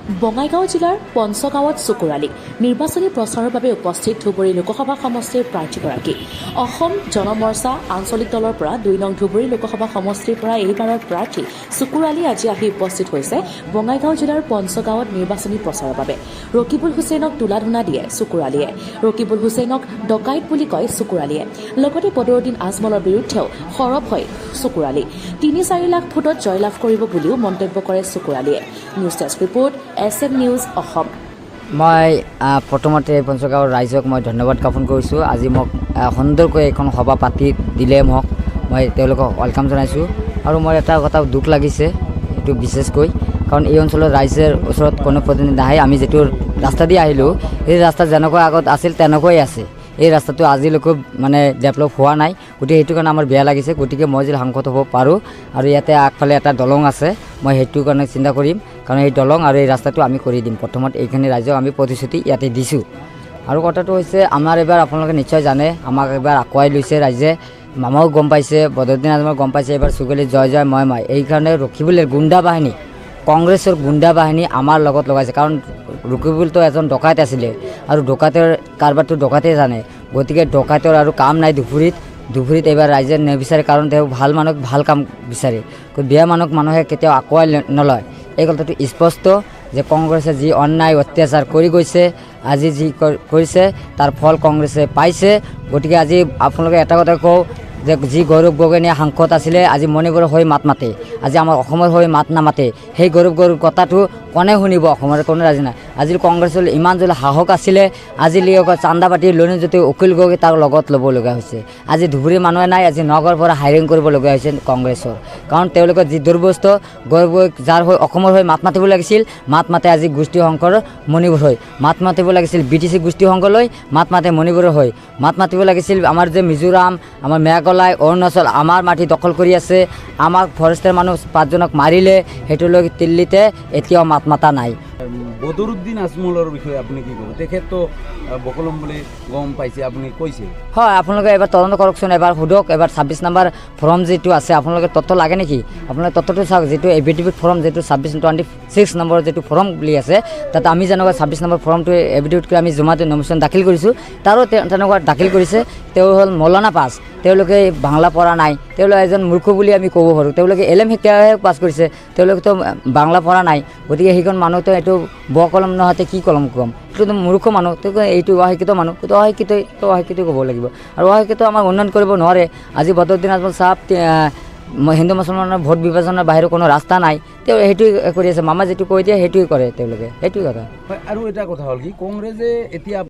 বঙাইগাঁও জিলাৰ পঞ্চগাঁৱত চুকুৰালি নিৰ্বাচনী প্ৰচাৰৰ বাবে উপস্থিত ধুবুৰী লোকসভা সমষ্টিৰ প্ৰাৰ্থীগৰাকী অসম জনমৰ্চা আঞ্চলিক দলৰ পৰা ২ নং ধুবুৰী লোকসভা সমষ্টিৰ পৰা এইবাৰৰ প্ৰাৰ্থী চুকুৰালি আজি আহি উপস্থিত হৈছে বঙাইগাঁও জিলাৰ পঞ্চগাঁৱত নিৰ্বাচনী প্ৰচাৰৰ বাবে। ৰকিবুল হুছেইনক তোলা-ধুনা দিয়ে চুকুৰালিয়ে। ৰকিবুল হুছেইনক ডকাইত বুলি কয় চুকুৰালিয়ে। লগতে বদৰুদ্দিন আজমলৰ বিৰুদ্ধেও সৰব হয় চুকুৰালি। ৩-৪ লাখ ভোটত জয়লাভ কৰিব বুলিও মন্তব্য কৰে চুকুৰালিয়ে। News desk report SM news Assam. মই প্ৰথমতে পঞ্চগাঁৱৰ ৰাইজক মই ধন্যবাদ জ্ঞাপন কৰিছোঁ। আজি মোক সুন্দৰকৈ এখন সভা পাতি দিলে মই তেওঁলোকক ৱেলকাম জনাইছোঁ। আৰু মোৰ এটা কথা দুখ লাগিছে, এইটো বিশেষকৈ কাৰণ এই অঞ্চলৰ ৰাইজৰ ওচৰত কোনো প্ৰতিনিধি নাহে। আমি যিটো ৰাস্তা দি আহিলোঁ সেই ৰাস্তা যেনেকৈ আগত আছিল তেনেকৈ আছে। এই ৰাস্তাটো আজিলৈকে মানে ডেভেলপ হোৱা নাই, গতিকে সেইটো কাৰণে আমাৰ বেয়া লাগিছে। গতিকে মই যদি সাংসদ হ'ব পাৰোঁ আৰু ইয়াতে আগফালে এটা দলং আছে, মই সেইটো কাৰণে চিন্তা কৰিম, কাৰণ এই দলং আৰু এই ৰাস্তাটো আমি কৰি দিম। প্ৰথমত এইখিনি ৰাইজক আমি প্ৰতিশ্ৰুতি ইয়াতে দিছোঁ। আৰু কথাটো হৈছে আমাৰ এইবাৰ আপোনালোকে নিশ্চয় জানে, আমাক এইবাৰ আঁকোৱাই লৈছে ৰাইজে। মামাও গম পাইছে, বদৰুদ্দিন আজমল গম পাইছে, এইবাৰ চুকুৰালি জয় জয় মই মই। এইকাৰণে ৰকিবুলৰ গুণ্ডা বাহিনী, কংগ্ৰেছৰ গুণ্ডা বাহিনী আমাৰ লগত লগাইছে। কাৰণ ৰকিবুলটো এজন ডকাইত আছিলে আৰু ডকাইতৰ কাৰবাৰটো ডকাইতে জানে। গতিকে ডকাইতৰ আৰু কাম নাই ধুবুৰীত এইবাৰ ৰাইজে নিবিচাৰে, কাৰণ তেওঁ ভাল মানুহক ভাল কাম বিচাৰে। বেয়া মানুহে কেতিয়াও আঁকোৱাই নলয়। এই কথাটো স্পষ্ট যে কংগ্ৰেছে যি অন্যায় অত্যাচাৰ কৰি গৈছে, আজি যি কৰিছে তাৰ ফল কংগ্ৰেছে পাইছে। গতিকে আজি আপোনালোকে এটা কথা কওঁ যে যি গৌৰৱ গগৈয়ে সাংসদ আছিলে, আজি মণিপুৰৰ হৈ মাত মাতে, আজি আমাৰ অসমৰ হৈ মাত নামাতে। সেই গৌৰৱ কথাটো কোনে শুনিব? অসমৰ কোনো ৰাজি নাই। আজি কংগ্ৰেছৰ ইমান যদি সাহস আছিলে, আজি চান্দা পাতি লনি যদি উকিল গগৈ তাৰ লগত ল'ব লগা হৈছে। আজি ধুবুৰী মানুহে নাই, আজি নগৰৰ পৰা হাইৰিং কৰিবলগীয়া হৈছে কংগ্ৰেছৰ। কাৰণ তেওঁলোকৰ যি দুৰ্বস্ত গৌৰৱ গগৈ যাৰ হৈ অসমৰ হৈ মাত মাতিব লাগিছিল, মাত মাতে আজি গোষ্ঠী শংকৰ মণিপুৰ হৈ। মাত মাতিব লাগিছিল BTC গোষ্ঠী শংকৰলৈ, মাত মাতে মণিপুৰৰ হৈ। মাত মাতিব লাগিছিল আমাৰ যে মিজোৰাম, আমাৰ মেঘালয়, অৰুণাচল আমাৰ মাটি দখল কৰি আছে, আমাক ফৰেষ্টৰ মানুহ 5জনক মাৰিলে, সেইটোলৈ দিল্লীতে এতিয়াও মাত মাতা নাই। বদৰুদ্দিন আজমলৰ বিষয়ে আপুনি কি ক'ব? তেখেততো বকলম বুলি গম পাইছে, আপুনি কৈছে। হয়, আপোনালোকে এবাৰ তদন্ত কৰকচোন, এবাৰ সোধক। এবাৰ 26 নম্বৰ ফৰ্ম যিটো আছে, আপোনালোকে তথ্য লাগে নেকি? আপোনালোকে তথ্যটো চাওক, যিটো এফিডেভিট ফৰ্ম যিটো 26 নম্বৰ যিটো ফৰ্ম বুলি আছে, তাত আমি যেনেকুৱা 26 নম্বৰ ফৰ্মটো এফিডেভিট কৰি আমি জমা দি নমিনেশ্যন দাখিল কৰিছোঁ, তাৰো তেনেকুৱা দাখিল কৰিছে। তেওঁ হ'ল মৌলানা পাছ, তেওঁলোকে বাংলা পঢ়া নাই, তেওঁলোক এজন মূৰ্খ বুলি আমি ক'ব পাৰোঁ। তেওঁলোকে LM শিক্ষাহে পাছ কৰিছে, তেওঁলোকেতো বাংলা পঢ়া নাই। গতিকে সেইখন মানুহতো এইটো বকলম নহওঁতে কি কলম ক'ম? এইটোতো মূৰ্খ মানুহ, এইটো অশিক্ষিত মানুহ, কিন্তু অশিক্ষিত ক'ব লাগিব। আৰু অশিক্ষিত আমাৰ উন্নয়ন কৰিব নোৱাৰে। আজি বদৰুদ্দিন আজমল চাহাব হিন্দু মুছলমানৰ ভোট বিভাজনৰ বাহিৰে কোনো ৰাস্তা নাই, তেওঁ সেইটোৱে কৰি আছে। মামা যিটো কৈ দিয়ে সেইটোৱে কৰে তেওঁলোকে, সেইটোৱে কথা। হয়, আৰু এটা কথা হ'ল কি, কংগ্ৰেছে এতিয়া